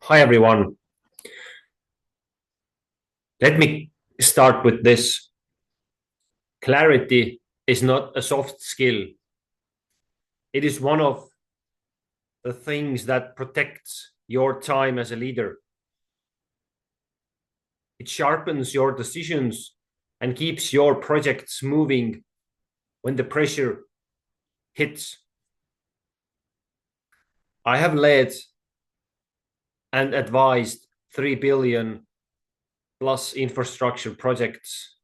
Hi, everyone. Let me start with this. Clarity is not a soft skill. It is one of the things that protects your time as a leader. It sharpens your decisions and keeps your projects moving when the pressure hits. I have led and advised 3 billion plus infrastructure projects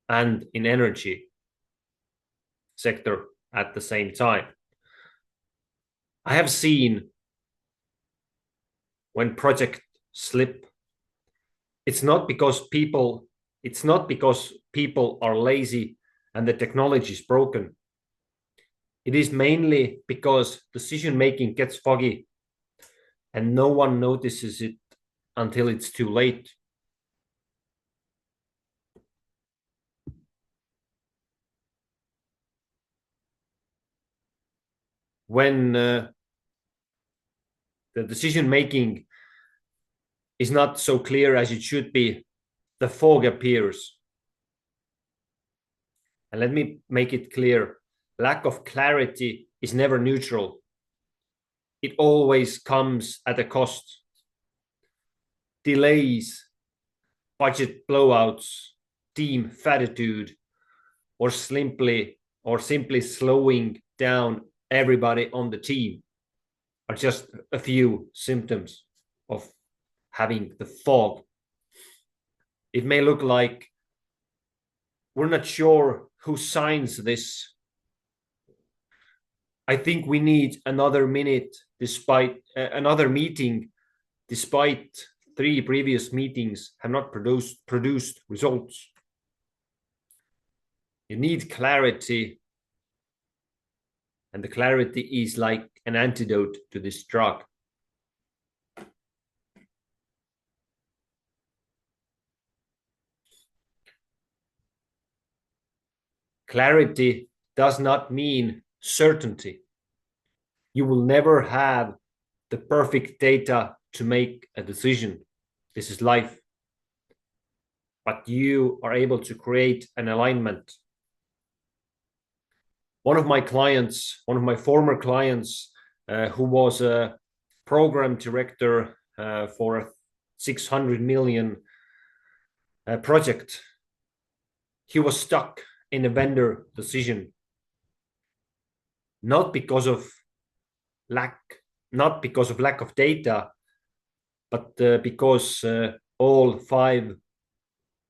and in energy sector at the same time. I have seen when projects slip, it's not because people are lazy and the technology is broken. It is mainly because decision making gets foggy and no one notices it until it's too late. When the decision making is not so clear as it should be, the fog appears. And let me make it clear, lack of clarity is never neutral. It always comes at a cost. Delays, budget blowouts, team fatigue, or simply slowing down everybody on the team are just a few symptoms of having the fog. It may look like we're not sure who signs this. I think we need another minute despite another meeting, despite 3 previous meetings have not produced results. You need clarity, and the clarity is like an antidote to this drug. Clarity does not mean certainty. You will never have the perfect data to make a decision. This is life. But you are able to create an alignment. One of my former clients, who was a program director for a 600 million project, he was stuck in a vendor decision, not because of lack of data, but because all 5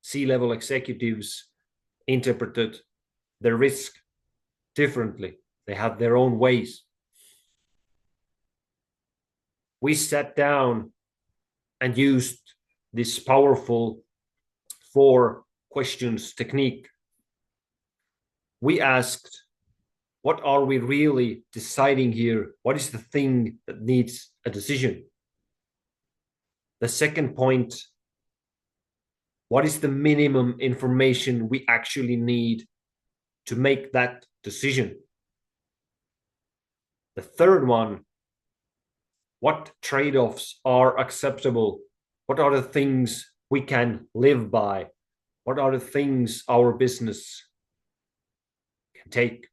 C-level executives interpreted the risk differently. They had their own ways. We sat down and used this powerful 4 questions technique. We asked, what are we really deciding here? What is the thing that needs a decision? The second point, what is the minimum information we actually need to make that decision? The third one, what trade-offs are acceptable? What are the things we can live by? What are the things our business can take?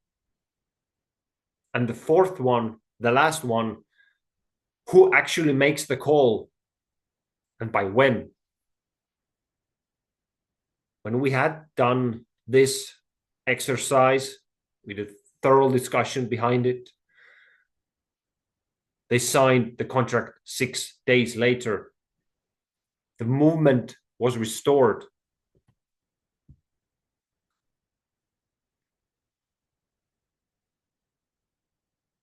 And the fourth one, the last one, who actually makes the call and by when? When we had done this exercise, we did thorough discussion behind it. They signed the contract 6 days later. The movement was restored.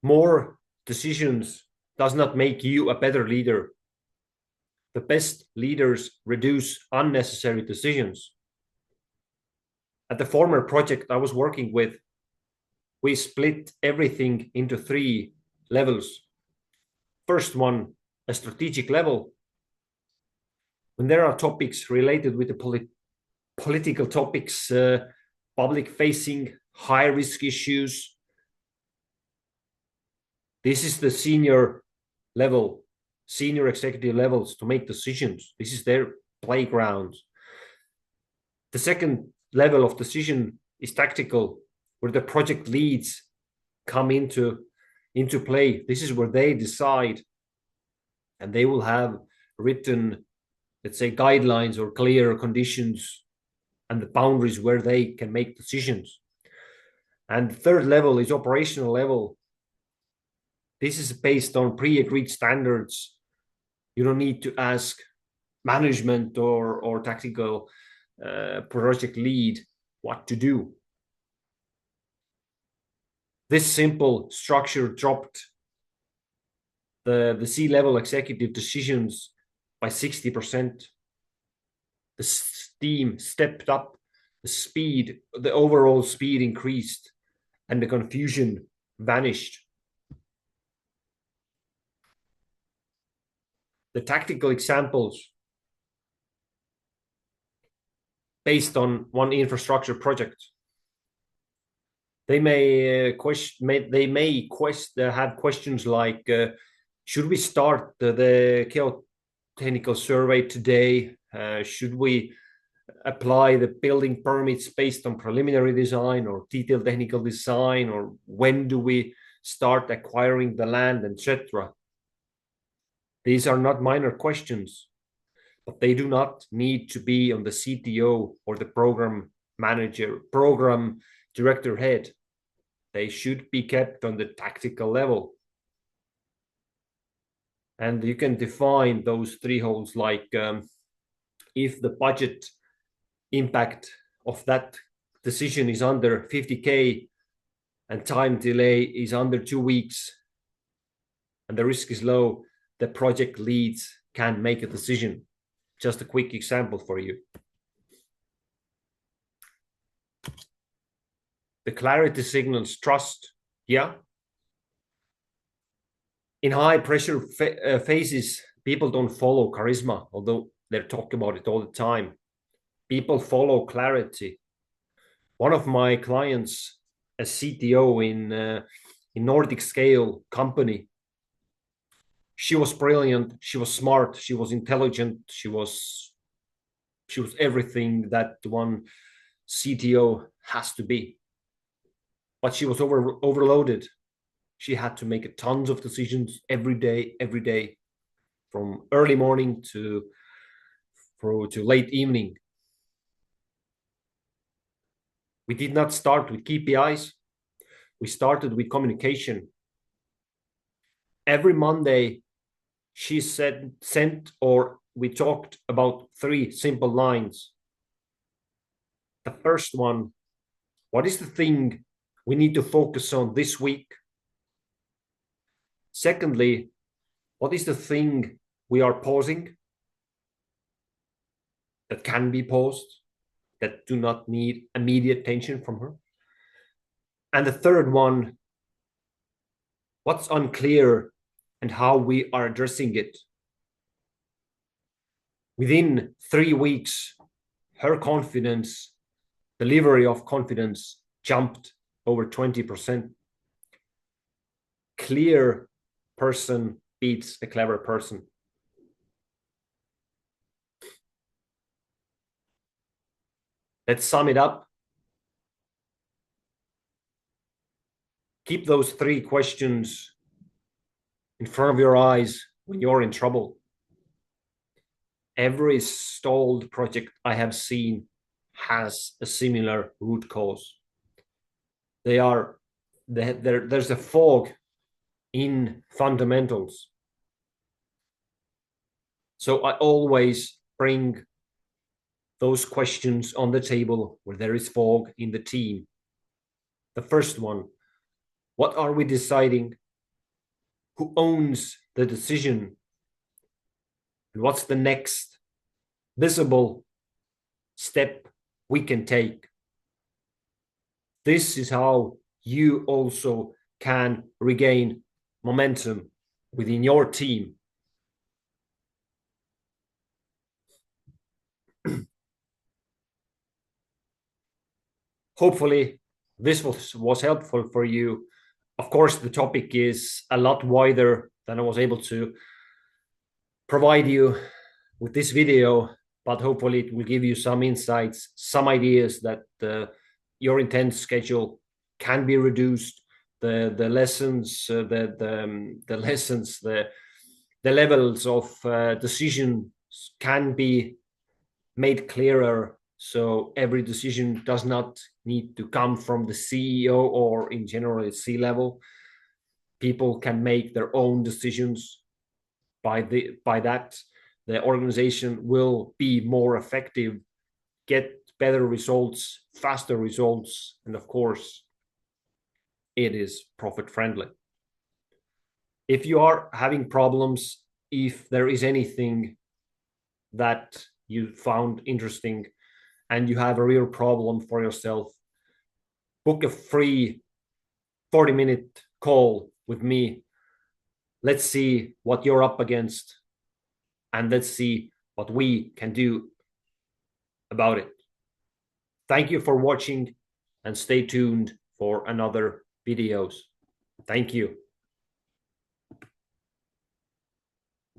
More decisions does not make you a better leader. The best leaders reduce unnecessary decisions. At the former project I was working with, we split everything into 3 levels. First one, a strategic level. When there are topics related with the political topics, public facing, high risk issues, this is the senior level. senior executive levels to make decisions. This is their playground. The second level of decision is tactical, where the project leads come into play. This is where they decide, and they will have written, let's say, guidelines or clear conditions and the boundaries where they can make decisions. And the third level is operational level. This is based on pre-agreed standards. You don't need to ask management or tactical project lead what to do. This simple structure dropped the C-level executive decisions by 60%. The team stepped up, the speed, the overall speed increased, and the confusion vanished. The tactical examples based on one infrastructure project. They may have questions like, should we start the geotechnical survey today? Should we apply the building permits based on preliminary design or detailed technical design? Or when do we start acquiring the land, etc.? These are not minor questions, but they do not need to be on the CTO or the program manager, program director head. They should be kept on the tactical level. And you can define those three holes like if the budget impact of that decision is under 50K and time delay is under 2 weeks and the risk is low, the project leads can make a decision. Just a quick example for you. The clarity signals trust. Yeah. In high pressure phases, people don't follow charisma, although they're talking about it all the time. People follow clarity. One of my clients, a CTO in Nordic scale company, she was brilliant, she was smart, she was intelligent, she was everything that one CTO has to be. But she was overloaded. She had to make tons of decisions every day, from early morning to late evening. We did not start with KPIs. We started with communication. Every Monday, she sent or we talked about 3 simple lines. The first one, what is the thing we need to focus on this week? Secondly, what is the thing we are pausing that can be paused, that do not need immediate attention from her? And the third one, what's unclear and how we are addressing it? Within 3 weeks, her confidence, delivery of confidence jumped over 20%. Clear person beats a clever person. Let's sum it up. Keep those 3 questions in front of your eyes when you're in trouble. Every stalled project I have seen has a similar root cause. There's a fog in fundamentals. So I always bring those questions on the table where there is fog in the team. The first one, what are we deciding? Who owns the decision? And what's the next visible step we can take? This is how you also can regain momentum within your team. Hopefully, this was helpful for you. Of course, the topic is a lot wider than I was able to provide you with this video, but hopefully it will give you some insights, some ideas that your intense schedule can be reduced, the lessons, the lessons, the levels of decisions can be made clearer. So every decision does not need to come from the CEO or in general C-level. People can make their own decisions. By that, the organization will be more effective, get better results, faster results, and of course, it is profit friendly. If you are having problems, if there is anything that you found interesting and you have a real problem for yourself, book a free 40-minute call with me. Let's see what you're up against and let's see what we can do about it. Thank you for watching and stay tuned for another videos. Thank you.